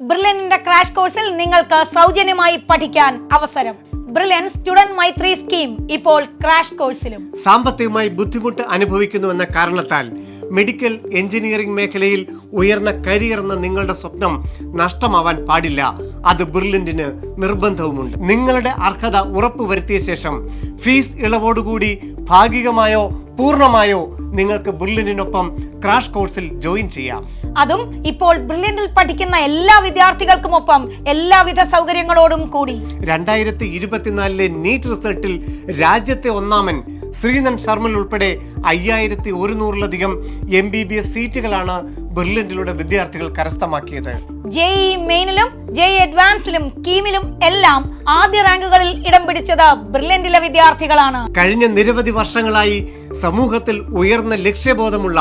ബ്രില്യന്റിന്റെ crash കോഴ്സിൽ നിങ്ങൾക്ക് സൗജന്യമായി പഠിക്കാൻ അവസരം. ബ്രില്യൻ സ്റ്റുഡന്റ് മൈത്രി സ്കീം ഇപ്പോൾ ക്രാഷ് കോഴ്സിലും. സാമ്പത്തികമായി ബുദ്ധിമുട്ട് അനുഭവിക്കുന്നുവെന്ന കാരണത്താൽ മെഡിക്കൽ എഞ്ചിനീയറിംഗ് മേഖലയിൽ ഉയർന്ന കരിയർ എന്ന നിങ്ങളുടെ സ്വപ്നം നഷ്ടമാവാൻ പാടില്ല. അത് ബ്രില്യന്റിന് നിർബന്ധവുമുണ്ട്. നിങ്ങളുടെ അർഹത ഉറപ്പുവരുത്തിയ ശേഷം ഫീസ് ഇളവോടുകൂടി ഭാഗികമായോ പൂർണ്ണമായോ നിങ്ങൾക്ക് ബ്രില്യന്റിനൊപ്പം ക്രാഷ് കോഴ്സിൽ ജോയിൻ ചെയ്യാം. അതും ഇപ്പോൾ ബ്രില്യന്റിൽ പഠിക്കുന്ന എല്ലാ വിദ്യാർത്ഥികൾക്കുമൊപ്പം എല്ലാവിധ സൗകര്യങ്ങളോടും കൂടി. 2024 നീറ്റ് റിസൾട്ടിൽ രാജ്യത്തെ ഒന്നാമൻ ശ്രീനൻ ശർമ്മൽ ഉൾപ്പെടെ 5100-ലധികം MBBS സീറ്റുകളാണ് ബ്രില്യന്റിലൂടെ വിദ്യാർത്ഥികൾ കരസ്ഥമാക്കിയത്. JEE മെയിനിലും JEE അഡ്വാൻസിലും കീമിലും എല്ലാം ആദ്യ റാങ്കുകളിൽ ഇടം പിടിച്ചത് ബ്രില്യന്റിലെ വിദ്യാർത്ഥികളാണ്. കഴിഞ്ഞ നിരവധി വർഷങ്ങളായി സമൂഹത്തിൽ ഉയർന്ന ലക്ഷ്യബോധമുള്ള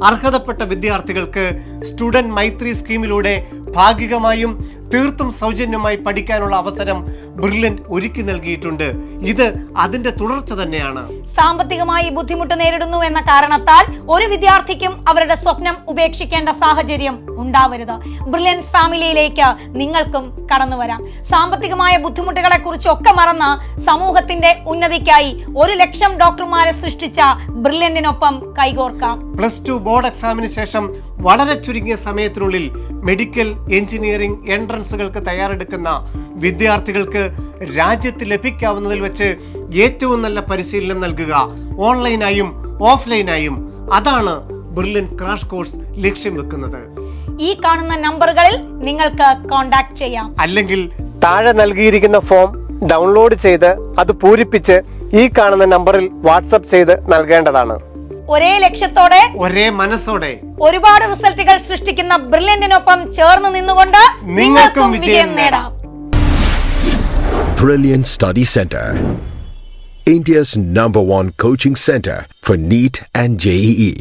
അർഹതപ്പെട്ട വിദ്യാർത്ഥികൾക്ക് സ്റ്റുഡന്റ് മൈത്രി സ്കീമിലൂടെ ഭാഗികമായും തീർത്തും സൗജന്യമായി പഠിക്കാനുള്ള അവസരം ബ്രില്യന്റ് ഒരുക്കി നൽകിയിട്ടുണ്ട്. ഇത് അതിന്റെ തുടർച്ച തന്നെയാണ്. സാമ്പത്തികമായി ബുദ്ധിമുട്ട് നേരിടുന്നു എന്ന കാരണത്താൽ ഒരു വിദ്യാർത്ഥിക്കും അവരുടെ സ്വപ്നം ഉപേക്ഷിക്കേണ്ട സാഹചര്യം ഉണ്ടാവരുത്. ബ്രില്യന്റ് ഫാമിലിയിലേക്ക് നിങ്ങൾക്കും കടന്നു വരാം. സാമ്പത്തികമായ ബുദ്ധിമുട്ടുകളെ കുറിച്ചൊക്കെ മറന്ന് സമൂഹത്തിന്റെ ഉന്നതിക്കായി 100,000 ഡോക്ടർമാരെ സൃഷ്ടിച്ച ബ്രില്യന്റിനൊപ്പം കൈകോർക്കാം. +2 ബോർഡ് എക്സാമിന് ശേഷം വളരെ ചുരുങ്ങിയ സമയത്തിനുള്ളിൽ മെഡിക്കൽ എഞ്ചിനീയറിംഗ് എൻട്രൻസുകൾക്ക് തയ്യാറെടുക്കുന്ന വിദ്യാർത്ഥികൾക്ക് രാജ്യത്ത് ലഭിക്കാവുന്നതിൽ വെച്ച് ഏറ്റവും നല്ല പരിശീലനം നൽകുക, ഓൺലൈനായും ഓഫ്ലൈനായും. അതാണ് ബ്രില്യന്റ് ക്രാഷ് കോഴ്സ് ലക്ഷ്യം വെക്കുന്നത്. ഈ കാണുന്ന നമ്പറുകളിൽ നിങ്ങൾക്ക് കോൺടാക്ട് ചെയ്യാം. അല്ലെങ്കിൽ താഴെ നൽകിയിരിക്കുന്ന ഫോം ഡൗൺലോഡ് ചെയ്ത് അത് പൂരിപ്പിച്ച് ഈ കാണുന്ന നമ്പറിൽ വാട്സ്ആപ്പ് ചെയ്ത് നൽകേണ്ടതാണ്. ഒരേ ലക്ഷ്യത്തോടെ ഒരേ മനസ്സോടെ ഒരുപാട് റിസൾട്ടുകൾ സൃഷ്ടിക്കുന്ന ബ്രില്യന്റിനൊപ്പം ചേർന്ന് നിന്നുകൊണ്ട് നിങ്ങൾക്കും വിജയം നേടാം. Brilliant Study Center, India's #1 coaching center for NEET and JEE.